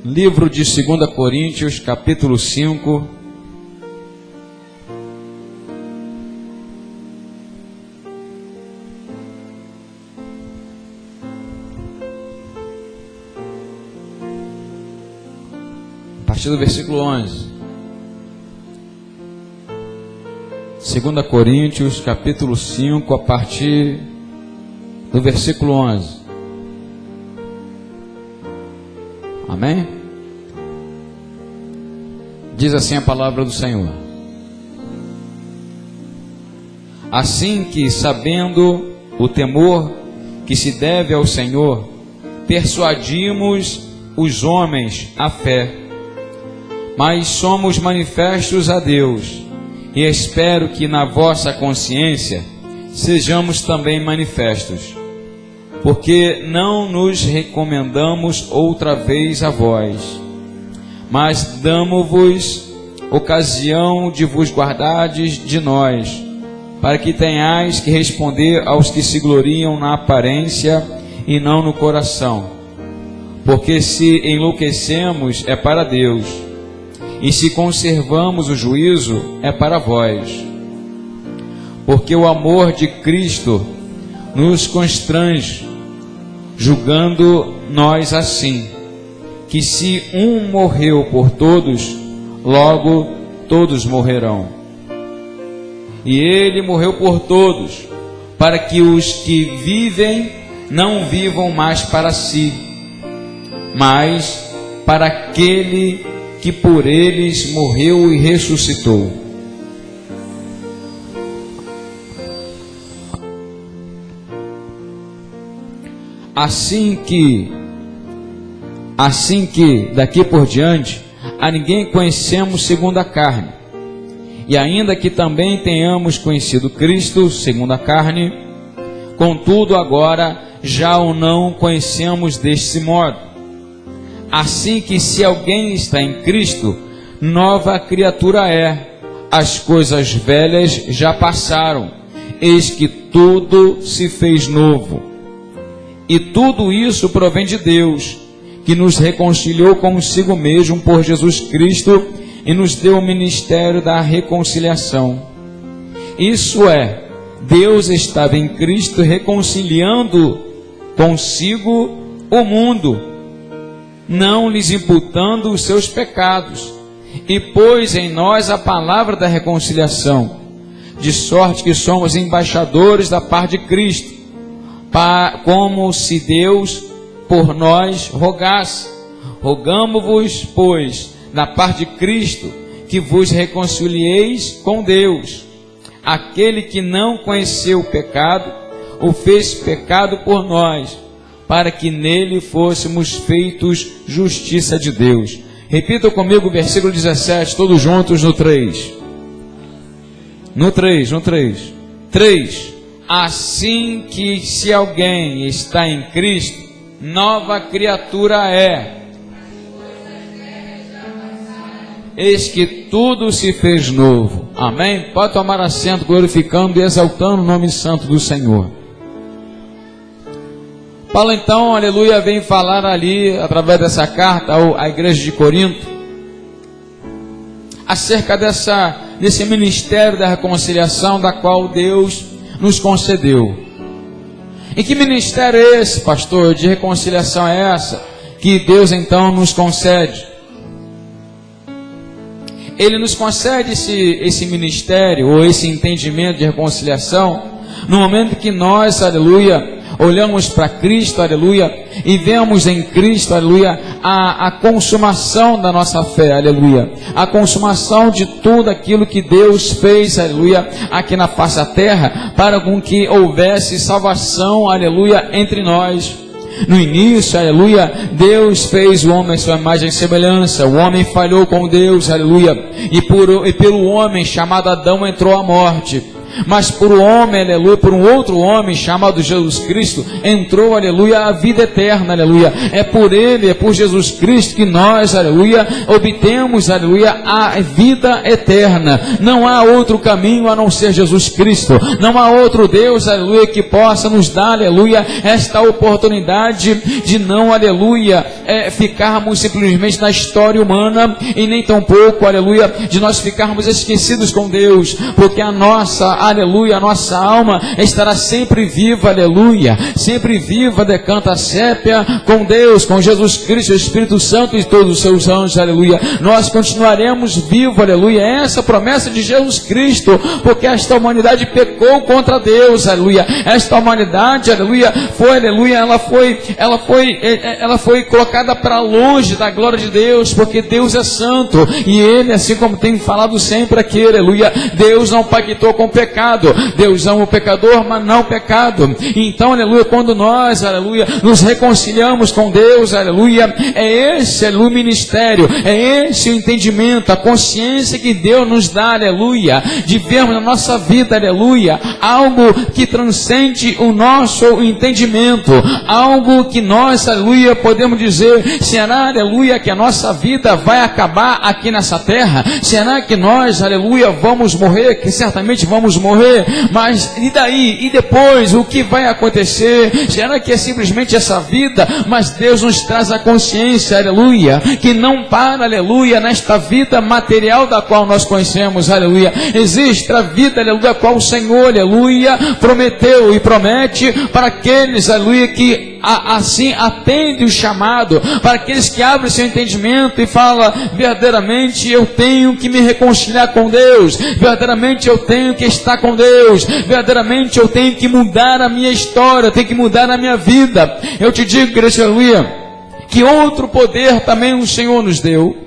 Livro de 2 Coríntios, capítulo 5. A partir do versículo 11. 2 Coríntios, capítulo 5, a partir do versículo 11. Amém? Diz assim a palavra do Senhor: assim que, sabendo o temor que se deve ao Senhor, persuadimos os homens à fé, mas somos manifestos a Deus, e espero que na vossa consciência sejamos também manifestos, porque não nos recomendamos outra vez a vós, mas damo-vos ocasião de vos guardardes de nós, para que tenhais que responder aos que se gloriam na aparência e não no coração. Porque se enlouquecemos é para Deus, e se conservamos o juízo é para vós. Porque o amor de Cristo nos constrange, julgando nós assim, que se um morreu por todos, logo todos morrerão. E ele morreu por todos, para que os que vivem não vivam mais para si, mas para aquele que por eles morreu e ressuscitou. Assim que daqui por diante a ninguém conhecemos segundo a carne, e ainda que também tenhamos conhecido Cristo segundo a carne, contudo agora já o não conhecemos deste modo. Assim que se alguém está em Cristo, nova criatura é, as coisas velhas já passaram, eis que tudo se fez novo. E tudo isso provém de Deus, que nos reconciliou consigo mesmo por Jesus Cristo e nos deu o ministério da reconciliação. Isso é, Deus estava em Cristo reconciliando consigo o mundo, não lhes imputando os seus pecados, e pôs em nós a palavra da reconciliação, de sorte que somos embaixadores da parte de Cristo, como se Deus por nós rogasse. Rogamo-vos, pois, da parte de Cristo, que vos reconcilieis com Deus. Aquele que não conheceu o pecado, o fez pecado por nós, para que nele fôssemos feitos justiça de Deus. Repita comigo o versículo 17, todos juntos no 3. No 3. 3. Assim que se alguém está em Cristo, nova criatura é. Eis que tudo se fez novo. Amém? Pode tomar assento, glorificando e exaltando o nome santo do Senhor. Paulo então, aleluia, vem falar ali, através dessa carta à igreja de Corinto, acerca desse ministério da reconciliação, da qual Deus nos concedeu. E que ministério é esse, pastor, de reconciliação é essa, que Deus então nos concede? Ele nos concede esse ministério, ou esse entendimento de reconciliação, no momento que nós, aleluia, olhamos para Cristo, aleluia, e vemos em Cristo, aleluia, a consumação da nossa fé, aleluia, a consumação de tudo aquilo que Deus fez, aleluia, aqui na face da terra, para com que houvesse salvação, aleluia, entre nós. No início, aleluia, Deus fez o homem à sua imagem e semelhança. O homem falhou com Deus, aleluia, e pelo homem chamado Adão entrou a morte. mas por um homem, aleluia, por um outro homem chamado Jesus Cristo, entrou, aleluia, a vida eterna, aleluia. É por ele, é por Jesus Cristo que nós, aleluia, obtemos, aleluia, a vida eterna. Não há outro caminho a não ser Jesus Cristo. Não há outro Deus, aleluia, que possa nos dar, aleluia, esta oportunidade de não, aleluia, ficarmos simplesmente na história humana e nem tampouco, aleluia, de nós ficarmos esquecidos com Deus, porque a nossa, aleluia, a nossa alma estará sempre viva, aleluia, sempre viva, decanta sépia com Deus, com Jesus Cristo, o Espírito Santo e todos os seus anjos, aleluia. Nós continuaremos vivos, aleluia. Essa promessa de Jesus Cristo, porque esta humanidade pecou contra Deus, aleluia. Esta humanidade, aleluia, foi, aleluia, ela foi colocada para longe da glória de Deus, porque Deus é santo e Ele, assim como tem falado sempre aqui, aleluia, Deus não pactuou com o pecado. Deus ama o pecador, mas não o pecado. Então, aleluia, quando nós, aleluia, nos reconciliamos com Deus, aleluia, é esse, aleluia, o ministério, é esse o entendimento, a consciência que Deus nos dá, aleluia, de vermos na nossa vida, aleluia, algo que transcende o nosso entendimento, algo que nós, aleluia, podemos dizer, será, aleluia, que a nossa vida vai acabar aqui nessa terra? Será que nós, aleluia, vamos morrer? Que certamente vamos morrer, mas e daí? E depois? O que vai acontecer? Será que é simplesmente essa vida? Mas Deus nos traz a consciência, aleluia, que não para, aleluia, nesta vida material da qual nós conhecemos, aleluia. Existe a vida, aleluia, a qual o Senhor, aleluia, prometeu e promete para aqueles, aleluia, que assim atende o chamado, para aqueles que abrem seu entendimento e falam, verdadeiramente eu tenho que me reconciliar com Deus, verdadeiramente eu tenho que estar com Deus, verdadeiramente eu tenho que mudar a minha história, eu tenho que mudar a minha vida. Eu te digo, igreja, aleluia, que outro poder também o Senhor nos deu,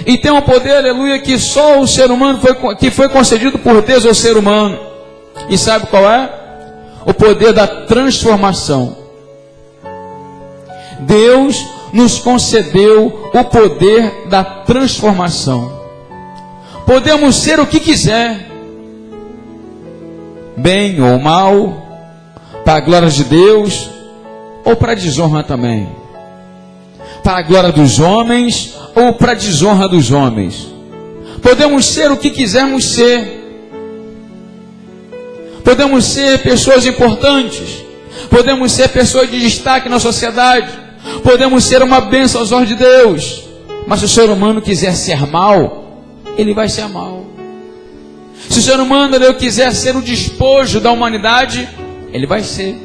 e tem um poder, aleluia, que só o ser humano foi concedido por Deus ao ser humano. E sabe qual é? O poder da transformação. Deus nos concedeu o poder da transformação. Podemos ser o que quiser, bem ou mal, para a glória de Deus ou para a desonra também, para a glória dos homens ou para a desonra dos homens. Podemos ser o que quisermos ser. Podemos ser pessoas importantes, podemos ser pessoas de destaque na sociedade, podemos ser uma bênção aos olhos de Deus, mas se o ser humano quiser ser mal, ele vai ser mal. Se o ser humano quiser ser o despojo da humanidade, ele vai ser.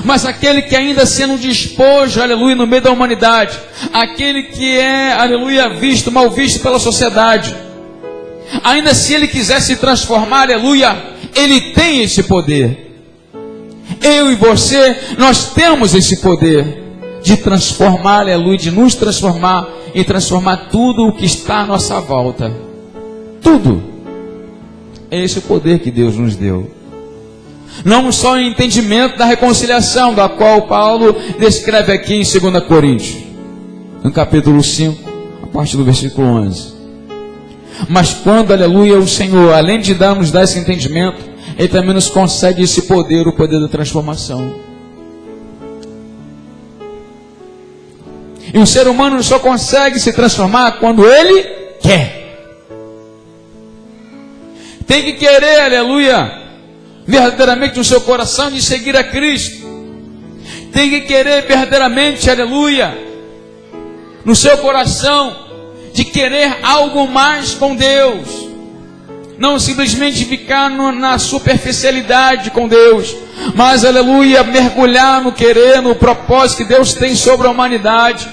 Mas aquele que ainda sendo um despojo, aleluia, no meio da humanidade, aquele que é, aleluia, mal visto pela sociedade, ainda se ele quiser se transformar, aleluia, ele tem esse poder. Eu e você, nós temos esse poder de transformar, aleluia, de nos transformar e transformar tudo o que está à nossa volta. Tudo. É esse o poder que Deus nos deu. Não só o entendimento da reconciliação, da qual Paulo descreve aqui em 2 Coríntios, no capítulo 5, a partir do versículo 11. Mas quando, aleluia, o Senhor, além de nos dar esse entendimento, Ele também nos concede esse poder, o poder da transformação. E o ser humano só consegue se transformar quando ele quer. Tem que querer, aleluia, verdadeiramente no seu coração de seguir a Cristo. Tem que querer verdadeiramente, aleluia, no seu coração de querer algo mais com Deus. Não simplesmente ficar na superficialidade com Deus, mas, aleluia, mergulhar no querer, no propósito que Deus tem sobre a humanidade.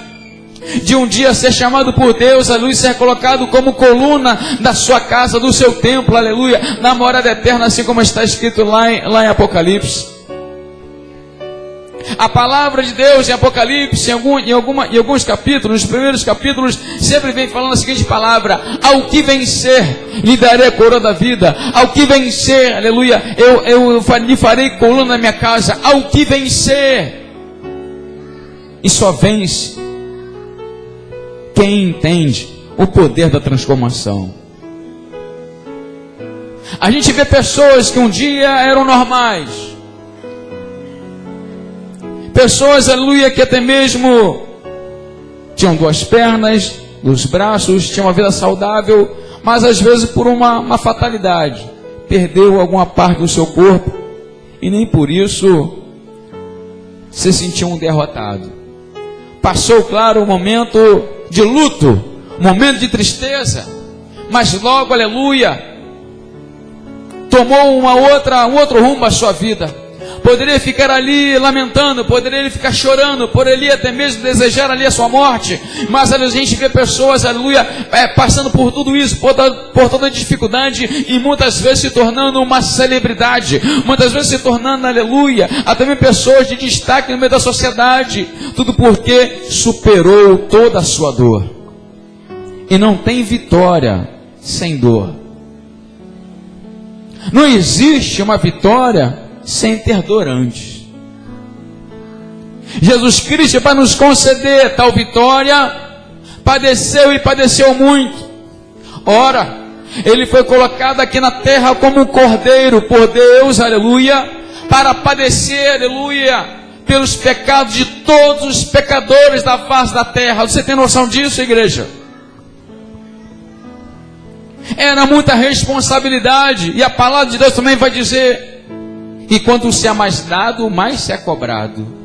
De um dia ser chamado por Deus, aleluia, ser colocado como coluna da sua casa, do seu templo, aleluia, na morada eterna, assim como está escrito lá em Apocalipse. A palavra de Deus em Apocalipse, em alguns capítulos, nos primeiros capítulos, sempre vem falando a seguinte palavra: ao que vencer, lhe darei a coroa da vida. Ao que vencer, aleluia, eu lhe farei coluna na minha casa. Ao que vencer. E só vence quem entende o poder da transformação. A gente vê pessoas que um dia eram normais. Pessoas, aleluia, que até mesmo tinham 2 pernas, 2 braços, tinham uma vida saudável, mas às vezes por uma fatalidade, perdeu alguma parte do seu corpo e nem por isso se sentia um derrotado. Passou, claro, um momento de luto, um momento de tristeza, mas logo, aleluia, tomou um outro rumo à sua vida. Poderia ficar ali lamentando, poderia ficar chorando, poderia até mesmo desejar ali a sua morte, mas a gente vê pessoas, aleluia, passando por tudo isso, por toda a dificuldade, e muitas vezes se tornando uma celebridade, muitas vezes se tornando, aleluia, até mesmo pessoas de destaque no meio da sociedade, tudo porque superou toda a sua dor. E não tem vitória sem dor. Não existe uma vitória sem ter dor antes. Jesus Cristo, para nos conceder tal vitória, padeceu e padeceu muito. Ora, Ele foi colocado aqui na terra como um cordeiro por Deus, aleluia, para padecer, aleluia, pelos pecados de todos os pecadores da face da terra. Você tem noção disso, igreja? Era muita responsabilidade, e a palavra de Deus também vai dizer: e quanto se é mais dado, mais se é cobrado.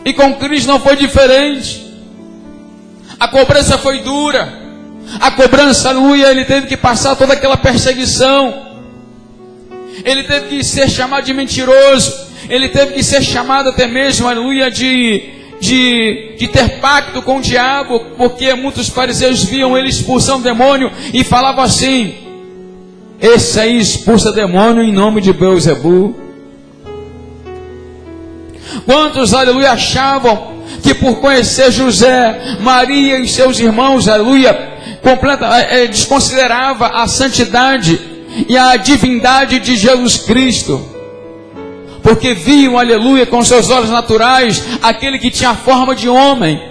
E com Cristo não foi diferente. A cobrança foi dura. A cobrança, aleluia, Ele teve que passar toda aquela perseguição. Ele teve que ser chamado de mentiroso. Ele teve que ser chamado até mesmo, aleluia, de ter pacto com o diabo, porque muitos fariseus viam ele expulsando o demônio e falavam assim: esse aí expulsa demônio em nome de Beelzebu. Quantos, aleluia, achavam que por conhecer José, Maria e seus irmãos, aleluia, desconsiderava a santidade e a divindade de Jesus Cristo, porque viam, aleluia, com seus olhos naturais, aquele que tinha a forma de homem,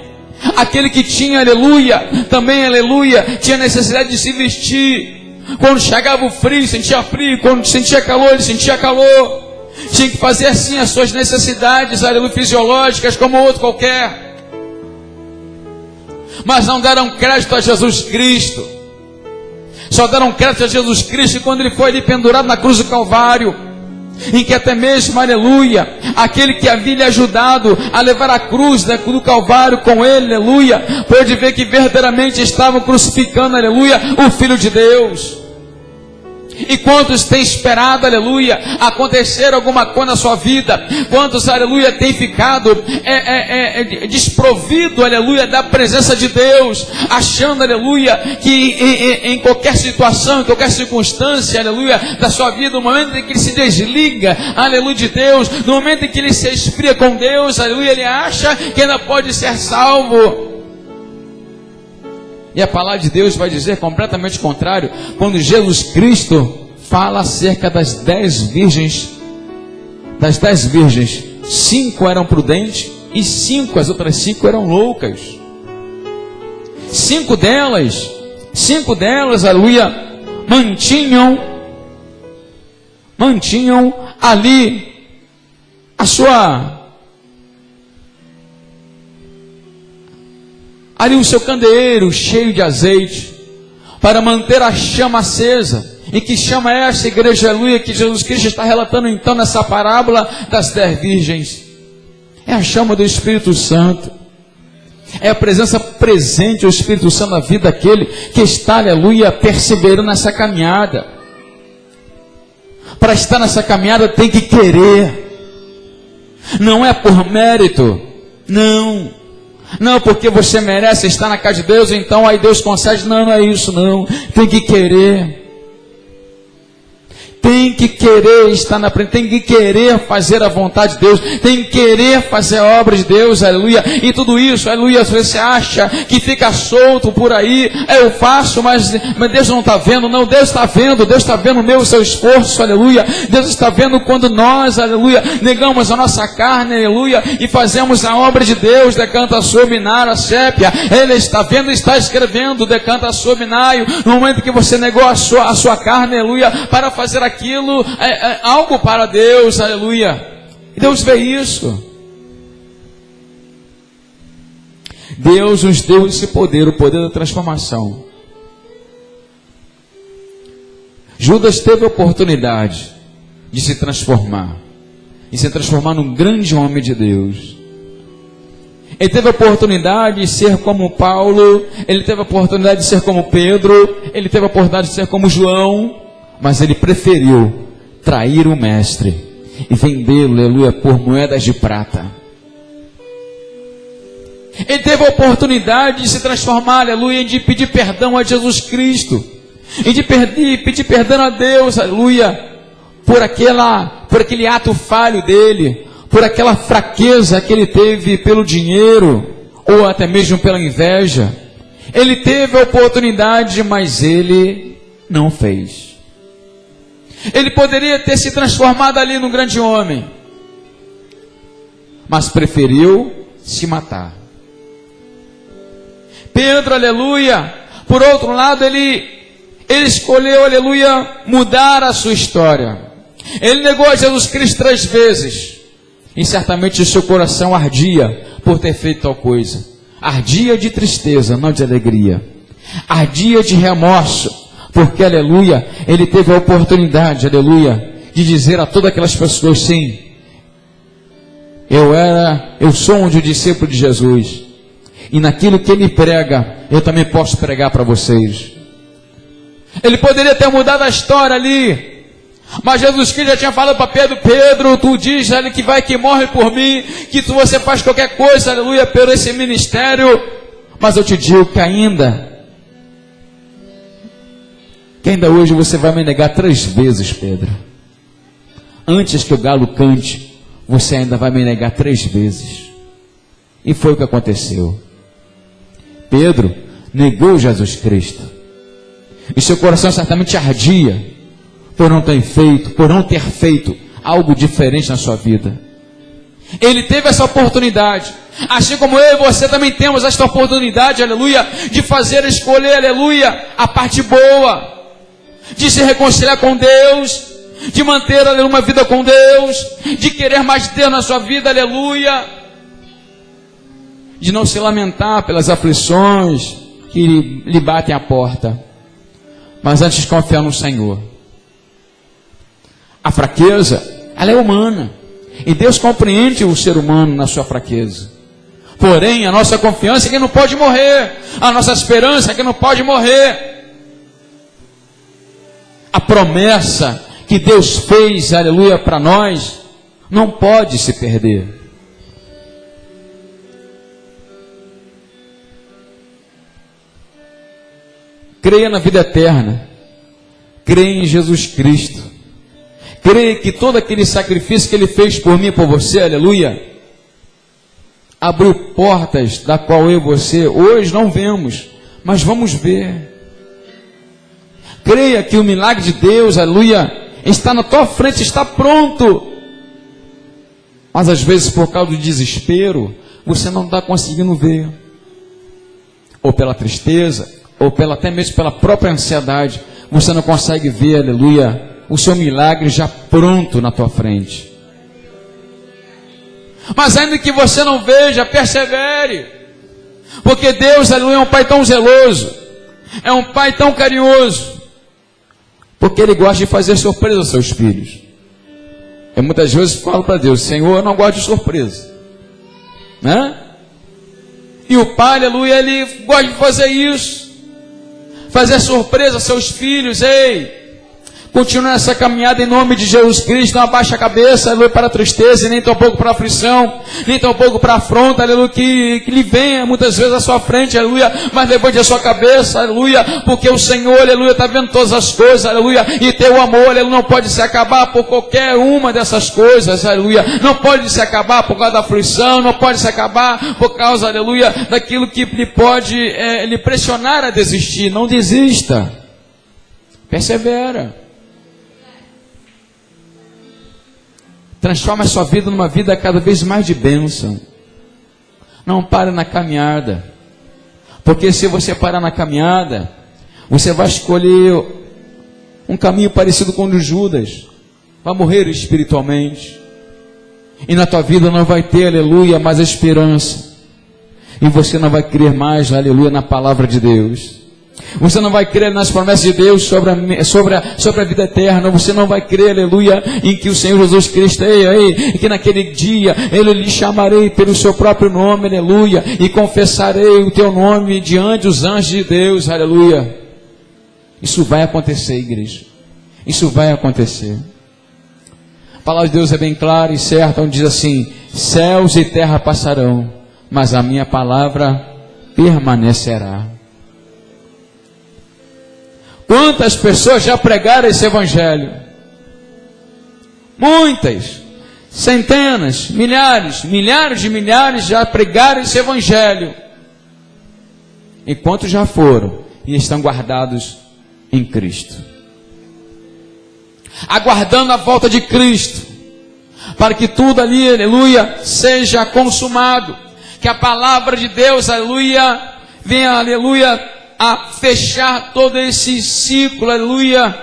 aquele que tinha, aleluia, também, aleluia, tinha necessidade de se vestir. Quando chegava o frio, sentia frio. Quando sentia calor, ele sentia calor. Tinha que fazer assim as suas necessidades, aleluia, fisiológicas, como outro qualquer. Mas não deram crédito a Jesus Cristo. Só deram crédito a Jesus Cristo quando Ele foi ali pendurado na cruz do Calvário, em que até mesmo, aleluia, aquele que havia lhe ajudado a levar a cruz do Calvário com Ele, aleluia, pôde ver que verdadeiramente estavam crucificando, aleluia, o Filho de Deus. E quantos têm esperado, aleluia, acontecer alguma coisa na sua vida? Quantos, aleluia, têm ficado desprovido, aleluia, da presença de Deus, achando, aleluia, que em qualquer situação, em qualquer circunstância, aleluia, da sua vida, no momento em que ele se desliga, aleluia, de Deus, no momento em que ele se esfria com Deus, aleluia, ele acha que ainda pode ser salvo. E a palavra de Deus vai dizer completamente o contrário. Quando Jesus Cristo fala acerca das 10 virgens, 5 eram prudentes e as outras 5 eram loucas. 5 delas, aleluia, mantinham ali o seu candeeiro cheio de azeite, para manter a chama acesa. E que chama é essa, igreja, aleluia, que Jesus Cristo está relatando então nessa parábola das 10 virgens? É a chama do Espírito Santo. É a presença presente do Espírito Santo na vida daquele que está, aleluia, perseverando nessa caminhada. Para estar nessa caminhada tem que querer. Não é por mérito. Não, porque você merece estar na casa de Deus, então aí Deus concede. Não é isso, não. Tem que querer. tem que querer estar na frente, tem que querer fazer a vontade de Deus, tem que querer fazer a obra de Deus, aleluia. E tudo isso, aleluia, se você acha que fica solto por aí, eu faço, mas Deus não está vendo. Não, Deus está vendo o seu esforço, aleluia. Deus está vendo quando nós, aleluia, negamos a nossa carne, aleluia, e fazemos a obra de Deus, decanta subinar a sépia. Ele está vendo e está escrevendo, decanta subinaio, no momento que você negou a sua carne, aleluia, para fazer aquilo, algo para Deus, aleluia. E Deus vê isso. Deus nos deu esse poder, o poder da transformação. Judas teve a oportunidade de se transformar, e se transformar num grande homem de Deus. Ele teve a oportunidade de ser como Paulo, ele teve a oportunidade de ser como Pedro, ele teve a oportunidade de ser como João, mas ele preferiu trair o mestre e vendê-lo, aleluia, por moedas de prata. Ele teve a oportunidade de se transformar, aleluia, de pedir perdão a Jesus Cristo, e de pedir perdão a Deus, aleluia, por aquele ato falho dele, por aquela fraqueza que ele teve pelo dinheiro, ou até mesmo pela inveja. Ele teve a oportunidade, mas ele não fez. Ele poderia ter se transformado ali num grande homem, mas preferiu se matar. Pedro, aleluia, por outro lado, ele escolheu, aleluia, mudar a sua história. Ele negou a Jesus Cristo 3 vezes, e certamente o seu coração ardia por ter feito tal coisa. Ardia de tristeza, não de alegria. Ardia de remorso, porque, aleluia, ele teve a oportunidade, aleluia, de dizer a todas aquelas pessoas, sim, eu sou um discípulo de Jesus, e naquilo que ele prega, eu também posso pregar para vocês. Ele poderia ter mudado a história ali, mas Jesus Cristo já tinha falado para Pedro: Pedro, tu diz ali que morre por mim, que você faz qualquer coisa, aleluia, por esse ministério, mas eu te digo que ainda hoje você vai me negar 3 vezes, Pedro. Antes que o galo cante, você ainda vai me negar 3 vezes. E foi o que aconteceu. Pedro negou Jesus Cristo, e seu coração certamente ardia por não ter feito algo diferente na sua vida. Ele teve essa oportunidade, assim como eu e você também temos esta oportunidade, aleluia, de escolher, aleluia, a parte boa, de se reconciliar com Deus, de manter, aleluia, uma vida com Deus, de querer mais de Deus na sua vida, aleluia, de não se lamentar pelas aflições que lhe batem à porta, mas antes confiar no Senhor. A fraqueza, ela é humana, e Deus compreende o ser humano na sua fraqueza. Porém, a nossa confiança é que não pode morrer, a nossa esperança é que não pode morrer. A promessa que Deus fez, aleluia, para nós, não pode se perder. Creia na vida eterna, creia em Jesus Cristo, creia que todo aquele sacrifício que Ele fez por mim e por você, aleluia, abriu portas da qual eu e você hoje não vemos, mas vamos ver. Creia que o milagre de Deus, aleluia, está na tua frente, está pronto, mas às vezes por causa do desespero, você não está conseguindo ver, ou pela tristeza, ou até mesmo pela própria ansiedade, você não consegue ver, aleluia, o seu milagre já pronto na tua frente. Mas ainda que você não veja, persevere, porque Deus, aleluia, é um Pai tão zeloso, é um Pai tão carinhoso, porque Ele gosta de fazer surpresa aos seus filhos. Eu muitas vezes falo para Deus: Senhor, eu não gosto de surpresa, né? E o Pai, aleluia, Ele gosta de fazer isso, fazer surpresa aos seus filhos. Ei, Continua essa caminhada em nome de Jesus Cristo. Não abaixa a cabeça, aleluia, para a tristeza, nem tampouco para a aflição, nem tampouco para a afronta, aleluia, que lhe venha muitas vezes à sua frente, aleluia, mas levante a sua cabeça, aleluia, porque o Senhor, aleluia, está vendo todas as coisas, aleluia, e teu amor, aleluia, não pode se acabar por qualquer uma dessas coisas, aleluia, não pode se acabar por causa da aflição, não pode se acabar por causa, aleluia, daquilo que lhe pode lhe pressionar a desistir. Não desista, persevera. Transforma a sua vida numa vida cada vez mais de bênção. Não pare na caminhada. Porque se você parar na caminhada, você vai escolher um caminho parecido com o de Judas. Vai morrer espiritualmente. E na tua vida não vai ter, aleluia, mais esperança. E você não vai crer mais, aleluia, na palavra de Deus. Você não vai crer nas promessas de Deus sobre a vida eterna. Você não vai crer, aleluia, em que o Senhor Jesus Cristo, e que naquele dia Ele lhe chamarei pelo seu próprio nome, aleluia, e confessarei o teu nome diante dos anjos de Deus, aleluia. Isso vai acontecer, igreja. Isso vai acontecer. A palavra de Deus é bem clara e certa, onde diz assim: céus e terra passarão, mas a minha palavra permanecerá. Quantas pessoas já pregaram esse evangelho? Muitas, centenas, milhares de milhares já pregaram esse evangelho. E quantos já foram e estão guardados em Cristo, aguardando a volta de Cristo, para que tudo ali, aleluia, seja consumado, que a palavra de Deus, aleluia, venha, aleluia, a fechar todo esse ciclo, aleluia,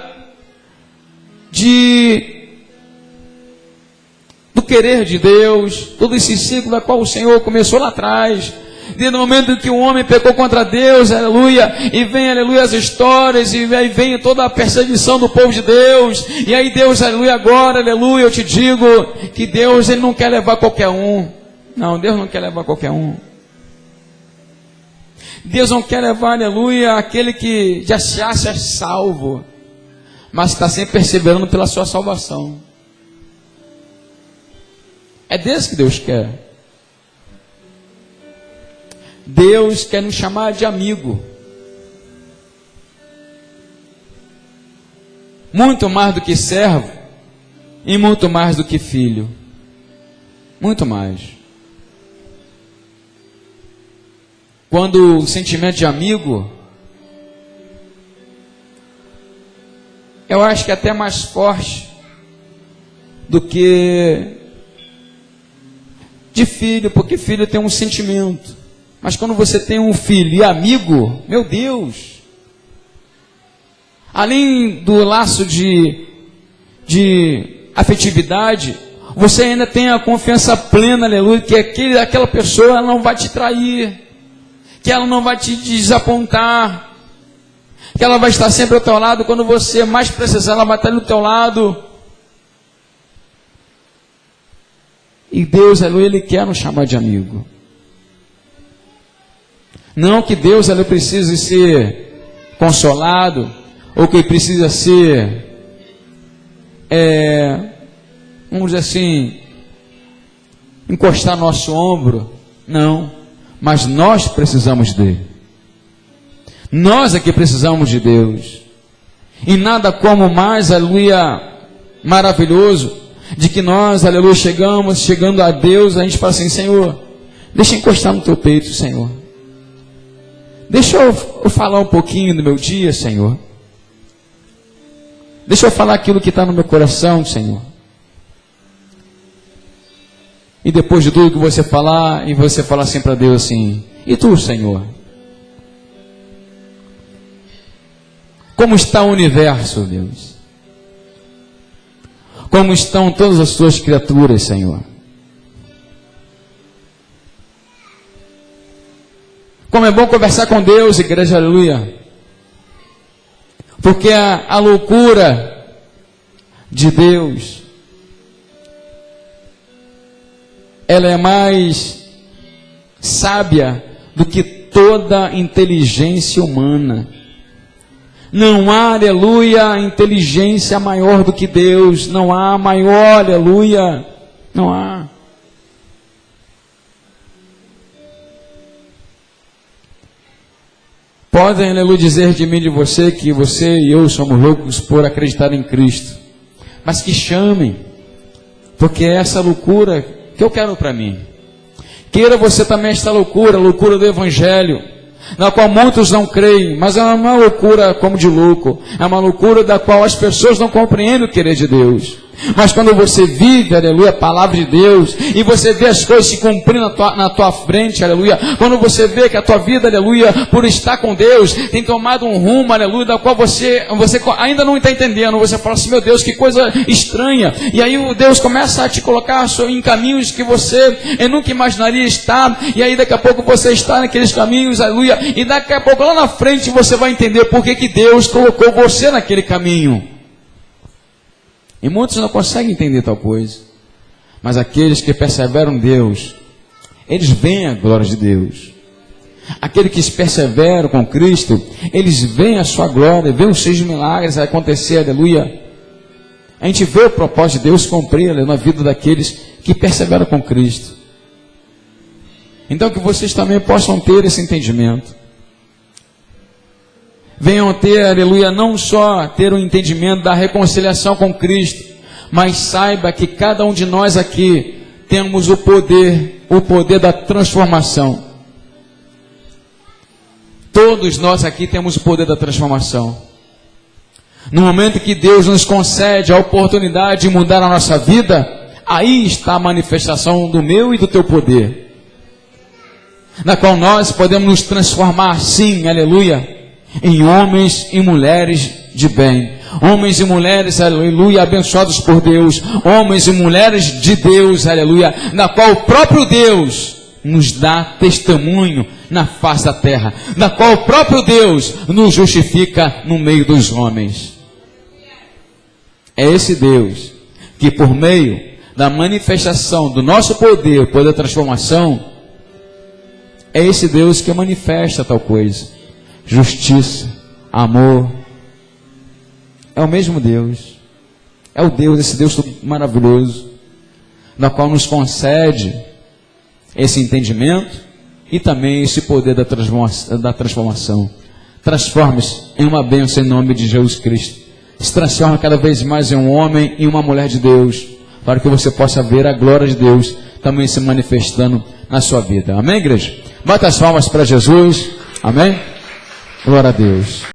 do querer de Deus, todo esse ciclo da qual o Senhor começou lá atrás, desde o momento em que o homem pecou contra Deus, aleluia, e vem, aleluia, as histórias, e aí vem toda a perseguição do povo de Deus, e aí Deus, aleluia, agora, aleluia, eu te digo que Deus, Ele não quer levar qualquer um. Não, Deus não quer levar qualquer um. Deus não quer levar, aleluia, aquele que já se acha salvo, mas está sempre perseverando pela sua salvação. É desse que Deus quer. Deus quer nos chamar de amigo. Muito mais do que servo e muito mais do que filho. Muito mais. Quando o sentimento de amigo, eu acho que é até mais forte do que de filho, porque filho tem um sentimento. Mas quando você tem um filho e amigo, meu Deus, além do laço de afetividade, você ainda tem a confiança plena, aleluia, que aquela pessoa ela não vai te trair, que ela não vai te desapontar, que ela vai estar sempre ao teu lado, quando você mais precisar, ela vai estar no teu lado. E Deus, aleluia, Ele quer nos chamar de amigo. Não que Deus, aleluia, precise ser consolado, ou que precisa ser, vamos dizer assim, encostar nosso ombro. Não. Mas nós precisamos dele. Nós é que precisamos de Deus. E nada como mais, aleluia, maravilhoso, de que nós, aleluia, chegando a Deus, a gente fala assim: Senhor, deixa eu encostar no teu peito, Senhor. Deixa eu falar um pouquinho do meu dia, Senhor. Deixa eu falar aquilo que está no meu coração, Senhor. E depois de tudo que você falar, e você falar assim para Deus assim: e tu, Senhor? Como está o universo, Deus? Como estão todas as tuas criaturas, Senhor? Como é bom conversar com Deus, igreja, aleluia. Porque a loucura de Deus, ela é mais sábia do que toda inteligência humana. Não há, aleluia, inteligência maior do que Deus. Não há maior, aleluia. Não há. Podem, aleluia, dizer de mim e de você que você e eu somos loucos por acreditar em Cristo. Mas que chamem, porque é essa loucura que eu quero para mim. Queira você também esta loucura, a loucura do Evangelho, na qual muitos não creem, mas é uma loucura como de louco, é uma loucura da qual as pessoas não compreendem o querer de Deus. Mas quando você vive, aleluia, a palavra de Deus, e você vê as coisas se cumprindo na tua frente, aleluia, quando você vê que a tua vida, aleluia, por estar com Deus, tem tomado um rumo, aleluia, da qual você ainda não está entendendo, você fala assim, meu Deus, que coisa estranha, e aí o Deus começa a te colocar em caminhos que você nunca imaginaria estar, e aí daqui a pouco você está naqueles caminhos, aleluia, e daqui a pouco lá na frente você vai entender por que Deus colocou você naquele caminho. E muitos não conseguem entender tal coisa. Mas aqueles que perseveram em Deus, eles veem a glória de Deus. Aqueles que perseveram com Cristo, eles veem a sua glória, veem os seus milagres acontecer, aleluia. A gente vê o propósito de Deus cumprir na vida daqueles que perseveram com Cristo. Então que vocês também possam ter esse entendimento. Venham ter, aleluia, não só ter o entendimento da reconciliação com Cristo, mas saiba que cada um de nós aqui temos o poder da transformação. Todos nós aqui temos o poder da transformação. No momento que Deus nos concede a oportunidade de mudar a nossa vida, aí está a manifestação do meu e do teu poder, na qual nós podemos nos transformar, sim, aleluia, em homens e mulheres de bem, homens e mulheres, aleluia, abençoados por Deus, homens e mulheres de Deus, aleluia, na qual o próprio Deus nos dá testemunho na face da terra, na qual o próprio Deus nos justifica no meio dos homens. É esse Deus que, por meio da manifestação do nosso poder da transformação, é esse Deus que manifesta tal coisa. Justiça, amor, é o mesmo Deus, é o Deus, esse Deus maravilhoso, na qual nos concede esse entendimento e também esse poder da transformação. Transforme-se em uma bênção em nome de Jesus Cristo, se transforma cada vez mais em um homem e uma mulher de Deus, para que você possa ver a glória de Deus também se manifestando na sua vida. Amém, igreja? Bata as palmas para Jesus. Amém? Glória a Deus.